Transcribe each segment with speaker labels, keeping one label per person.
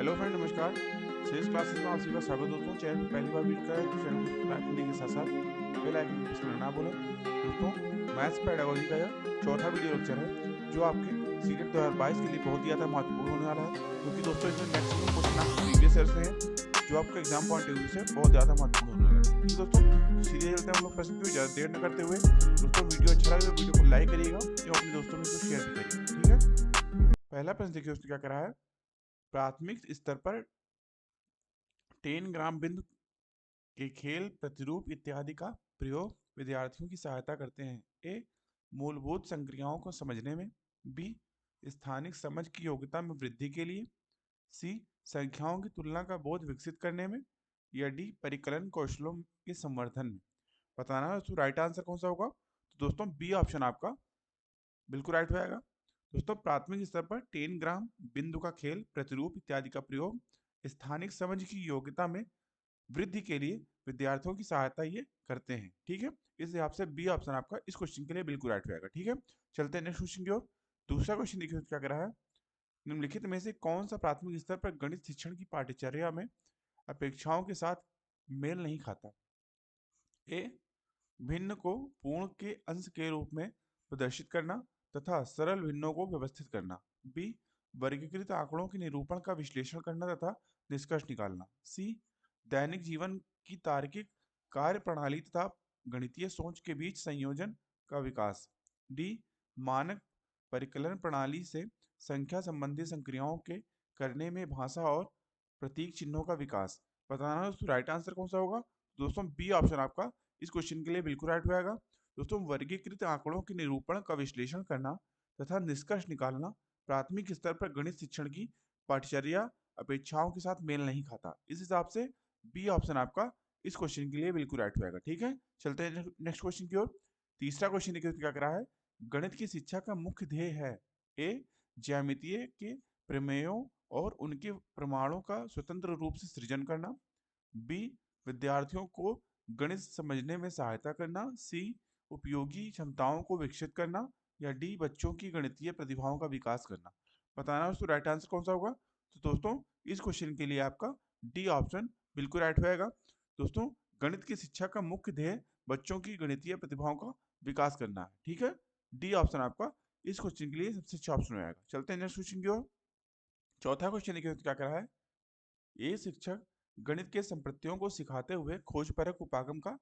Speaker 1: Hello friend, नमस्कार। शेष classes में आप सभी का स्वागत दोस्तों। चैनल पर पहली बार विजिट करें तो चैनल को सब्सक्राइब करने के साथ साथ बेल आइकन को प्रेस करना ना भूलें। दोस्तों, मैथ्स पेडागोजी का यह चौथा वीडियो लेक्चर है जो आपके सीटेट 2022 के लिए बहुत ही ज़्यादा महत्वपूर्ण होने वाला है, क्योंकि दोस्तों इसमें मैक्सिमम क्वेश्चन आपके प्रीवियस ईयर से हैं जो आपका एग्जाम पॉइंट ऑफ व्यू से बहुत ज़्यादा महत्वपूर्ण होने वाला है। ठीक है दोस्तों, सीधे चलते हैं हम लोग प्रश्न की। ज़्यादा देर न करते हुए दोस्तों, वीडियो अच्छा लगे तो वीडियो को लाइक करिएगा एवं अपने दोस्तों में इसको शेयर भी करिएगा। ठीक है, पहला प्रश्न देखिए उसने क्या करा है। प्राथमिक स्तर पर 10 ग्राम बिंदु के खेल, प्रतिरूप इत्यादि का प्रयोग विद्यार्थियों की सहायता करते हैं। ए, मूलभूत संक्रियाओं को समझने में। बी, स्थानिक समझ की योग्यता में वृद्धि के लिए। सी, संख्याओं की तुलना का बोध विकसित करने में। या डी, परिकलन कौशलों के संवर्धन में। बताना है तो राइट आंसर कौन सा होगा। तो दोस्तों बी ऑप्शन आपका बिल्कुल राइट होगा। दोस्तों, प्राथमिक स्तर पर 10 ग्राम बिंदु का खेल, प्रतिरूप इत्यादि का प्रयोग स्थानिक समझ की योग्यता में वृद्धि के लिए विद्यार्थियों की सहायता ये करते हैं। ठीक है, इस हिसाब से बी ऑप्शन आपका इस क्वेश्चन के लिए बिल्कुल राइट होगा। ठीक है, चलते हैं नेक्स्ट क्वेश्चन की ओर। दूसरा क्वेश्चन देखिए क्या कर रहा है। निम्नलिखित में से कौन सा प्राथमिक स्तर पर गणित शिक्षण की पाठ्यचर्या में अपेक्षाओं के साथ मेल नहीं खाता। ए, भिन्न को पूर्ण के अंश के रूप में प्रदर्शित करना तथा सरल भिन्नों को व्यवस्थित करना। बी, वर्गीकृत आंकड़ों के निरूपण का विश्लेषण करना तथा निष्कर्ष निकालना। सी, दैनिक जीवन की तार्किक कार्य प्रणाली तथा गणितीय सोच के बीच संयोजन का विकास। डी, मानक परिकलन प्रणाली से संख्या संबंधी संक्रियाओं के करने में भाषा और प्रतीक चिन्हों का विकास। बताना है दोस्तों राइट आंसर कौन सा होगा। दोस्तों बी ऑप्शन आपका इस क्वेश्चन के लिए बिल्कुल राइट होगा। दोस्तों, वर्गीकृत आंकड़ों के निरूपण का विश्लेषण करना तथा निष्कर्ष निकालना प्राथमिक स्तर पर गणित शिक्षण की पाठ्यचर्या अपेक्षाओं के साथ मेल नहीं खाता। इस हिसाब से बी ऑप्शन आपका इस क्वेश्चन के लिए बिल्कुल राइट होगा। ठीक है, चलते हैं नेक्स्ट क्वेश्चन की ओर। तीसरा क्वेश्चन देखिए क्या कर रहा है। गणित की शिक्षा का मुख्य ध्येय है। ए, ज्यामितीय के प्रमेयों और उनके प्रमाणों का स्वतंत्र रूप से सृजन करना। बी, विद्यार्थियों को गणित समझने में सहायता करना। सी, उपयोगी क्षमताओं को विकसित करना। या डी, बच्चों की गणितीय प्रतिभाओं का विकास करना। बताना दोस्तों राइट आंसर कौन सा होगा। तो दोस्तों इस क्वेश्चन के लिए आपका डी ऑप्शन बिल्कुल राइट होगा। दोस्तों, गणित की शिक्षा का मुख्य ध्येय बच्चों की गणितीय प्रतिभाओं का विकास करना है। ठीक है, डी ऑप्शन आपका इस क्वेश्चन के लिए सबसे अच्छा ऑप्शन होगा। चलते हैं नेक्स्ट क्वेश्चन की ओर। चौथा क्वेश्चन देखिए क्या कर रहा है। ये शिक्षक गणित के संप्रत्ययों को सिखाते हुए खोजपरक उपागम का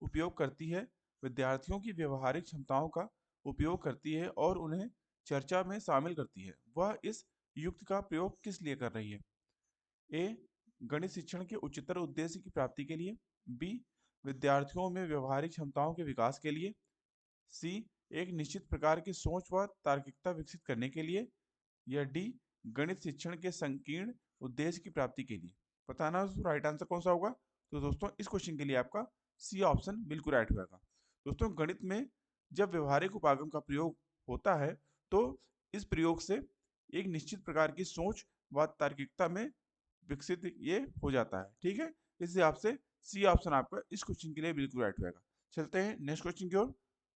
Speaker 1: उपयोग करती है, विद्यार्थियों की व्यवहारिक क्षमताओं का उपयोग करती है और उन्हें चर्चा में शामिल करती है। वह इस युक्ति का प्रयोग किस लिए कर रही है। ए, गणित शिक्षण के उच्चतर उद्देश्य की प्राप्ति के लिए। बी, विद्यार्थियों में व्यवहारिक क्षमताओं के विकास के लिए। सी, एक निश्चित प्रकार की सोच व तार्किकता विकसित करने के लिए। या डी, गणित शिक्षण के संकीर्ण उद्देश्य की प्राप्ति के लिए। बताना राइट आंसर कौन सा होगा। तो दोस्तों इस क्वेश्चन के लिए आपका सी ऑप्शन बिल्कुल राइट होगा। दोस्तों, गणित में जब व्यवहारिक उपागम का प्रयोग होता है तो इस प्रयोग से एक निश्चित प्रकार की सोच व तार्किकता में विकसित ये हो जाता है। ठीक है, इस हिसाब से सी ऑप्शन आपका इस क्वेश्चन के लिए बिल्कुल राइट होगा। चलते हैं नेक्स्ट क्वेश्चन की ओर।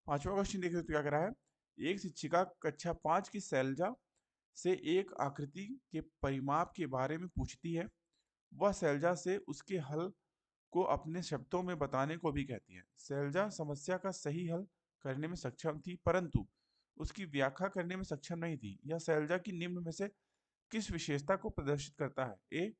Speaker 1: पांचवा क्वेश्चन देखिए तो क्या कह रहा है। एक शिक्षिका कक्षा 5 की शैलजा से एक आकृति के परिमाप के बारे में पूछती है। वह शैलजा से उसके हल को अपने शब्दों में बताने को भी कहती है। शैलजा समस्या का सही हल करने में सक्षम थी, परंतु उसकी व्याख्या करने में सक्षम नहीं थी। यह शैलजा की निम्न में से किस विशेषता को प्रदर्शित करता है। ए,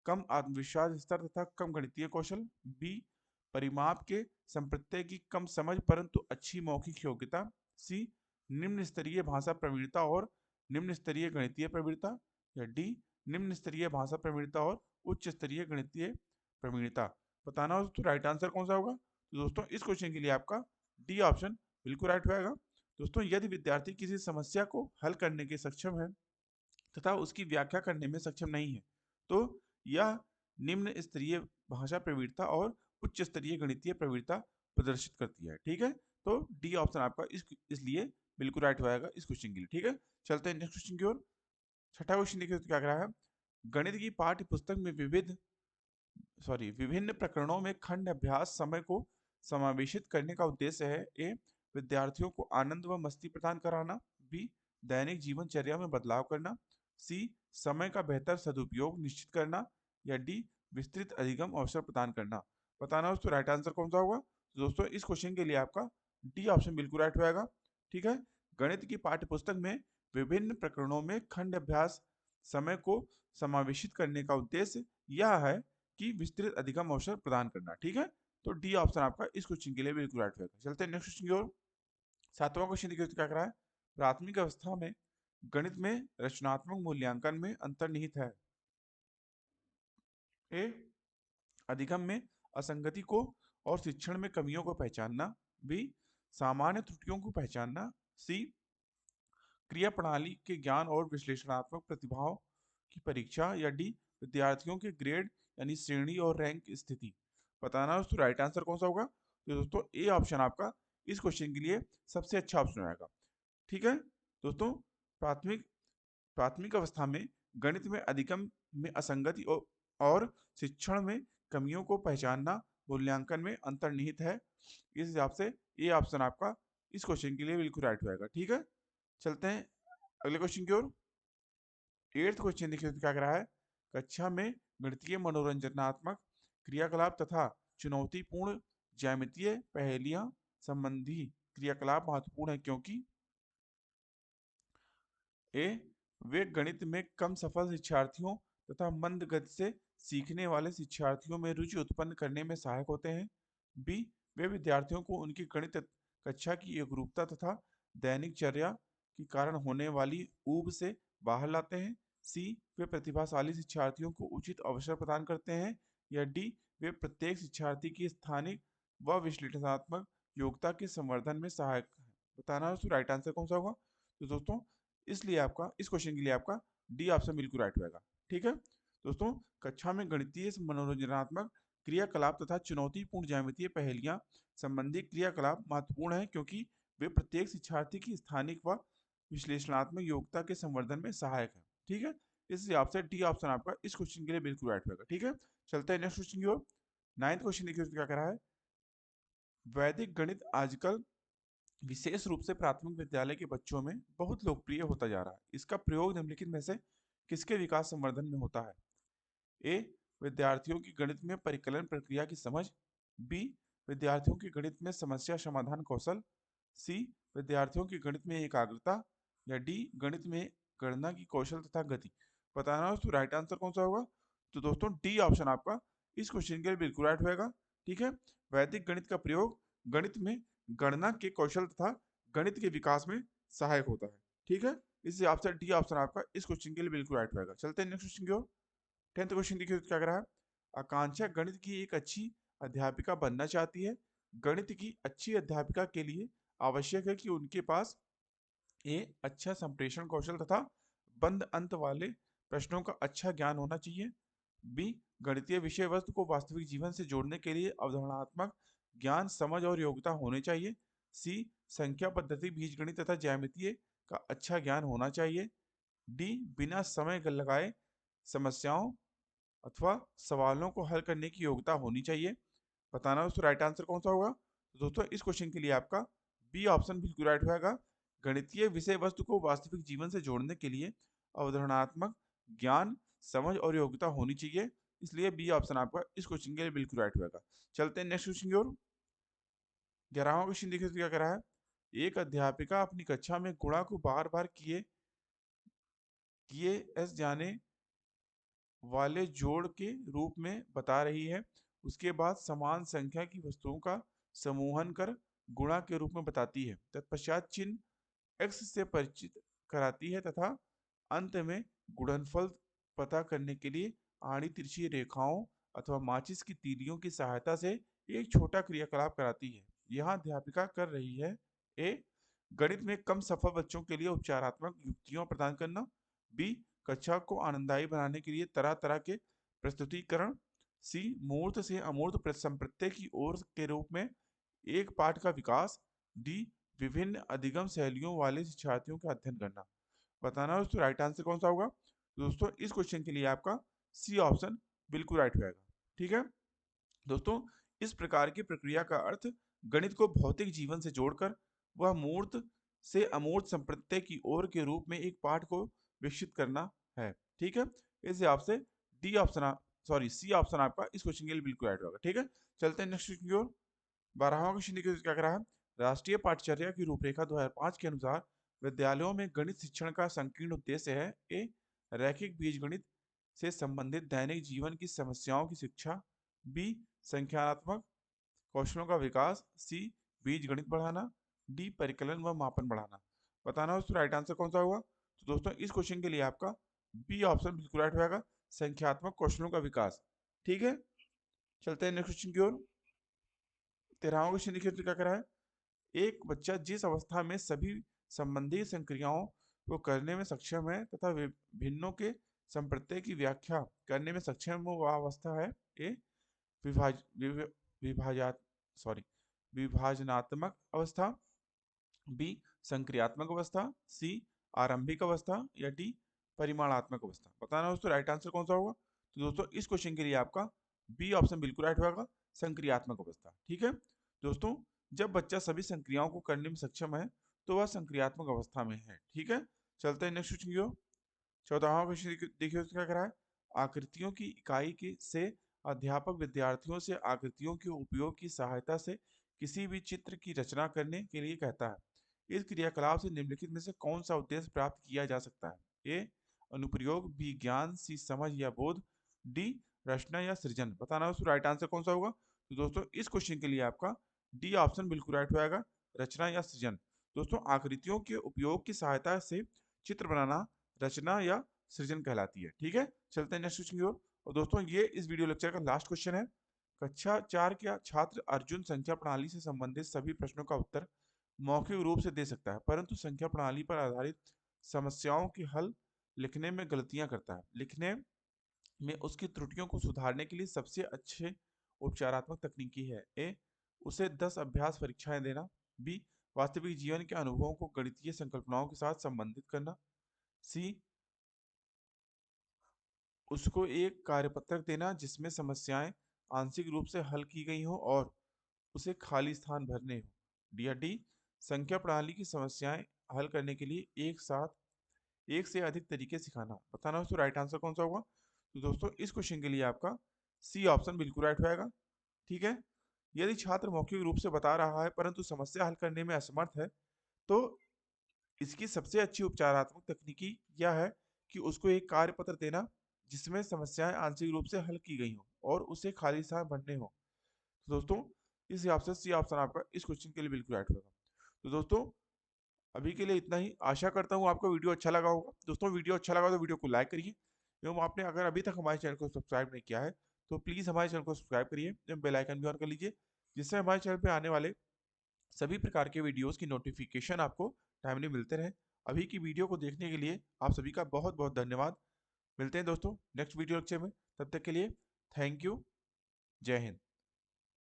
Speaker 1: कम आत्मविश्वास स्तर तथा कम गणितीय कौशल। बी, परिमाप के संप्रत्यय की कम समझ परंतु अच्छी मौखिक योग्यता। सी, निम्न स्तरीय भाषा प्रवीणता और निम्न स्तरीय गणितीय प्रवीणता। या डी, निम्न स्तरीय भाषा प्रवीणता और उच्च स्तरीय गणितीय प्रवीणता। बताना हो तो राइट आंसर कौन सा होगा। तो दोस्तों इस क्वेश्चन के लिए आपका डी ऑप्शन बिल्कुल राइट होगा। दोस्तों, यदि विद्यार्थी किसी समस्या को हल करने के सक्षम है तथा उसकी व्याख्या करने में सक्षम नहीं है तो यह निम्न स्तरीय भाषा प्रवीणता और उच्च स्तरीय गणितीय प्रवीणता प्रदर्शित करती है। ठीक है, तो डी ऑप्शन आपका इसलिए बिल्कुल राइट होगा इस क्वेश्चन के लिए। ठीक है, चलते हैं नेक्स्ट क्वेश्चन की ओर। छठा क्वेश्चन देखिए तो क्या कर रहा है। गणित की पाठ्य पुस्तक में विभिन्न प्रकरणों में खंड अभ्यास समय को समावेशित करने का उद्देश्य है। ए, विद्यार्थियों को आनंद व मस्ती प्रदान कराना। बी, दैनिक जीवनचर्या में बदलाव करना। सी समय का बेहतर सदुपयोग निश्चित करना, या डी विस्तृत अधिगम अवसर प्रदान करना। बताना दोस्तों राइट आंसर कौन सा होगा। तो दोस्तों इस क्वेश्चन के लिए आपका डी ऑप्शन बिल्कुल राइट होगा। ठीक है, गणित की पाठ्य पुस्तक में विभिन्न प्रकरणों में खंड अभ्यास समय को समावेशित करने का उद्देश्य यह है कि विस्तृत अधिगम अवसर प्रदान करना। ठीक है, तो डी ऑप्शन आपका इस क्वेश्चन के लिए बिल्कुल राइट होगा। चलते हैं नेक्स्ट क्वेश्चन की ओर। सातवां क्वेश्चन देखिए क्या कर रहा है। प्राथमिक अवस्था में गणित में रचनात्मक मूल्यांकन में अंतर्निहित है। ए अधिगम में असंगति को और शिक्षण में कमियों को पहचानना। बी सामान्य त्रुटियों को पहचानना। सी क्रिया प्रणाली के ज्ञान और विश्लेषणात्मक प्रतिभाओं की परीक्षा। या डी विद्यार्थियों के ग्रेड यानी श्रेणी और रैंक स्थिति। बताना दोस्तों राइट आंसर कौन सा होगा। तो दोस्तों ए ऑप्शन आपका इस क्वेश्चन के लिए सबसे अच्छा ऑप्शन रहेगा। ठीक है दोस्तों, प्राथमिक प्राथमिक अवस्था में गणित में अधिगम में असंगति और शिक्षण में कमियों को पहचानना मूल्यांकन में अंतर्निहित है। इस हिसाब से ये ऑप्शन आपका इस क्वेश्चन के लिए बिल्कुल राइट होगा। ठीक है, चलते हैं अगले क्वेश्चन की ओर। 8th क्वेश्चन देखिए क्या कर रहा है। कक्षा में गणितीय मनोरंजनात्मक क्रियाकलाप तथा चुनौतीपूर्ण ज्यामितीय पहेलियां संबंधी क्रियाकलाप महत्वपूर्ण है क्योंकि ए वे गणित में कम सफल शिक्षार्थियों तथा मंद गति से सीखने वाले शिक्षार्थियों में रुचि उत्पन्न करने में सहायक होते हैं। बी वे विद्यार्थियों को उनकी गणित कक्षा की एकरूपता तथा दैनिक चर्या के कारण होने वाली ऊब से बाहर लाते हैं। सी वे प्रतिभाशाली शिक्षार्थियों को उचित अवसर प्रदान करते हैं। या डी वे प्रत्येक शिक्षार्थी की स्थानिक व विश्लेषणात्मक योग्यता के संवर्धन में सहायक है। बताना दोस्तों राइट आंसर कौन सा होगा। तो दोस्तों इसलिए आपका इस क्वेश्चन के लिए आपका डी ऑप्शन बिल्कुल राइट होगा। ठीक है दोस्तों, कक्षा में गणितीय मनोरंजनात्मक क्रियाकलाप तथा चुनौतीपूर्ण ज्यामितीय पहेलियां संबंधी क्रियाकलाप महत्वपूर्ण है क्योंकि वे प्रत्येक शिक्षार्थी की स्थानिक व विश्लेषणात्मक योग्यता के संवर्धन में सहायक है। ठीक है, इस हिसाब से डी ऑप्शन आपका इस क्वेश्चन के लिए बिल्कुल राइट होगा। ठीक है, चलते हैं नेक्स्ट क्वेश्चन की ओर। 9th क्वेश्चन देखिए क्या कह रहा है। वैदिक गणित आजकल विशेष रूप से प्राथमिक विद्यालय के बच्चों में बहुत लोकप्रिय होता जा रहा है। इसका प्रयोग निम्नलिखित में से किसके विकास संवर्धन में होता है। ए विद्यार्थियों की गणित में परिकलन प्रक्रिया की समझ। बी विद्यार्थियों की गणित में समस्या समाधान कौशल। सी विद्यार्थियों की गणित में एकाग्रता। या डी गणित में गणना की कौशल तथा गति। बताना दोस्तों राइट आंसर कौन सा होगा। तो दोस्तों डी ऑप्शन आपका इस क्वेश्चन के लिए बिल्कुल राइट होगा। ठीक है, वैदिक गणित का प्रयोग गणित में गणना के कौशल तथा गणित के विकास में सहायक होता है। ठीक है, इस हिसाब से डी ऑप्शन आपका इस क्वेश्चन के लिए बिल्कुल राइट होगा। चलते हैं नेक्स्ट क्वेश्चन की ओर। 10th क्वेश्चन देखिए क्या कर रहा है। आकांक्षा गणित की एक अच्छी अध्यापिका बनना चाहती है। गणित की अच्छी अध्यापिका के लिए आवश्यक है कि उनके पास ए अच्छा संप्रेषण कौशल तथा बंद अंत वाले प्रश्नों का अच्छा ज्ञान होना चाहिए। बी गणितीय विषय वस्तु को वास्तविक जीवन से जोड़ने के लिए अवधारणात्मक ज्ञान समझ और योग्यता होनी चाहिए। सी संख्या पद्धति बीजगणित तथा ज्यामितीय का अच्छा ज्ञान होना चाहिए। डी बिना समय लगाए समस्याओं अथवा सवालों को हल करने की योग्यता होनी चाहिए। बताना दोस्तों राइट आंसर कौन सा होगा। तो दोस्तों इस क्वेश्चन के लिए आपका बी ऑप्शन बिल्कुल राइट होगा। गणितीय विषय वस्तु को वास्तविक जीवन से जोड़ने के लिए अवधारणात्मक ज्ञान समझ और योग्यता होनी चाहिए, इसलिए बी ऑप्शन आपका इस क्वेश्चन के लिए बिल्कुल राइट होगा। चलते हैं नेक्स्ट क्वेश्चन की ओर। 11वां क्वेश्चन देखिए क्या कह रहा है। एक अध्यापिका अपनी कक्षा में गुणा को बार बार किए किए एस जाने वाले जोड़ के रूप में बता रही है। उसके बाद समान संख्या की वस्तुओं का समूहन कर गुणा के रूप में बताती है। तत्पश्चात चिन्ह x से परिचित कराती है तथा अंत में गुणनफल पता करने के लिए आड़ी तिरछी रेखाओं अथवा माचिस की तीलियों की सहायता से एक छोटा क्रियाकलाप कराती है। यहाँ अध्यापिका कर रही है। ए गणित में कम सफल बच्चों के लिए उपचारात्मक युक्तियां प्रदान करना। बी कक्षा को आनंददायी बनाने के लिए तरह तरह के प्रस्तुतिकरण। सी मूर्त से अमूर्त संप्रत्यय की ओर के रूप में एक पाठ का विकास। डी विभिन्न अधिगम शैलियों वाले शिक्षार्थियों का अध्ययन करना। बताना दोस्तों राइट आंसर कौन सा होगा। दोस्तों इस क्वेश्चन के लिए आपका सी ऑप्शन बिल्कुल राइट होगा। ठीक है दोस्तों, इस प्रकार की प्रक्रिया का अर्थ गणित को भौतिक जीवन से जोड़कर वह मूर्त से अमूर्त संप्रत्यय की ओर के रूप में एक पाठ को विकसित करना है। ठीक है, इस हिसाब से D option sorry C option आपका इस क्वेश्चन के लिए बिल्कुल राइट होगा। ठीक है, चलते हैं नेक्स्ट क्वेश्चन की ओर। 12वां क्वेश्चन देखिए क्या कह रहा है। राष्ट्रीय पाठचर्या की रूपरेखा 2005 के अनुसार विद्यालयों में गणित शिक्षण का संकीर्ण उद्देश्य है ए रैखिक बीजगणित से संबंधित दैनिक जीवन की समस्याओं की शिक्षा, बी संख्यात्मक कौशलों का विकास, सी बीज गणित बढ़ाना, डी परिकलन व मापन बढ़ाना। बताना हो तो राइट आंसर कौन सा होगा। तो दोस्तों इस क्वेश्चन के लिए आपका बी ऑप्शन बिल्कुल राइट होगा, संख्यात्मक कौशलों का विकास। ठीक है, चलते हैं नेक्स्ट क्वेश्चन की ओर। 13वां क्वेश्चन देखिए तो क्या कह रहा है। एक बच्चा जिस अवस्था में सभी संबंधी संक्रियाओं को करने में सक्षम है तथा भिन्नों के संप्रत्यय की व्याख्या करने में सक्षम हो वह अवस्था है ए विभाज विभ- विभाजात सॉरी विभाजनात्मक अवस्था, बी संक्रियात्मक अवस्था, सी आरंभिक अवस्था या डी परिमाणात्मक अवस्था। बताना दोस्तों राइट आंसर कौन सा होगा। तो दोस्तों इस क्वेश्चन के लिए आपका बी ऑप्शन बिल्कुल राइट होगा, संक्रियात्मक अवस्था। ठीक है दोस्तों, जब बच्चा सभी संक्रियाओं को करने में सक्षम है तो वह संक्रियात्मक अवस्था में है। ठीक है, चलते हैं नेक्स्ट क्वेश्चन की ओर। 14वां क्वेश्चन देखिए उसका क्या कह रहा है। आकृतियों की इकाई की से अध्यापक विद्यार्थियों से आकृतियों के उपयोग की सहायता से किसी भी चित्र की रचना करने के लिए कहता है। इस क्रियाकलाप से निम्नलिखित में से कौन सा उद्देश्य प्राप्त किया जा सकता है। ए अनुप्रयोग, बी ज्ञान, सी समझ या बोध, डी रचना या सृजन। बताना उसको राइट आंसर कौन सा होगा। तो दोस्तों इस क्वेश्चन के लिए आपका डी ऑप्शन बिल्कुल राइट होगा, रचना या सृजन। दोस्तों आकृतियों के उपयोग की सहायता से चित्र बनाना रचना या सृजन कहलाती है। ठीक है, चलते हैं नेक्स्ट क्वेश्चन की ओर। और दोस्तों ये इस वीडियो लेक्चर का लास्ट क्वेश्चन है। कक्षा 4 का छात्र अर्जुन संख्या प्रणाली से संबंधित सभी प्रश्नों का उत्तर मौखिक रूप से दे सकता है, परंतु संख्या प्रणाली पर आधारित समस्याओं की हल लिखने में गलतियां करता है। लिखने में उसकी त्रुटियों को सुधारने के लिए सबसे अच्छे उपचारात्मक तकनीकी है। ए उसे 10 अभ्यास परीक्षाएं देना, बी वास्तविक जीवन के अनुभवों को गणितीय संकल्पनाओं के साथ संबंधित करना, सी उसको एक कार्यपत्रक देना जिसमें समस्याएं आंशिक रूप से हल की गई हो और उसे खाली स्थान भरने हो, डी संख्या प्रणाली की समस्याएं हल करने के लिए एक साथ एक से अधिक तरीके सिखाना। बताना उसको राइट आंसर कौन सा होगा। तो दोस्तों इस क्वेश्चन के लिए आपका सी ऑप्शन बिल्कुल राइट होगा। ठीक है, यदि छात्र मौखिक रूप से बता रहा है परंतु समस्या हल करने में असमर्थ है तो इसकी सबसे अच्छी उपचारात्मक तकनीकी यह है कि उसको एक कार्यपत्र देना जिसमें समस्याएं आंशिक रूप से हल की गई हो और उसे खाली स्थान भरने हो। तो दोस्तों इस हिसाब से सी ऑप्शन आपका इस क्वेश्चन के लिए बिल्कुल राइट होगा। तो दोस्तों अभी के लिए इतना ही। आशा करता हूँ आपको वीडियो अच्छा लगा होगा। दोस्तों वीडियो अच्छा लगा तो वीडियो को लाइक करिए एवं आपने अगर अभी तक हमारे चैनल को सब्सक्राइब नहीं किया है तो प्लीज़ हमारे चैनल को सब्सक्राइब करिए एवं बेल आइकन भी ऑन कर लीजिए, जिससे हमारे चैनल पर आने वाले सभी प्रकार के वीडियोस की नोटिफिकेशन आपको टाइमली मिलते रहे। अभी की वीडियो को देखने के लिए आप सभी का बहुत बहुत धन्यवाद। मिलते हैं दोस्तों नेक्स्ट वीडियो लेक्चर में, तब तक के लिए थैंक यू, जय हिंद।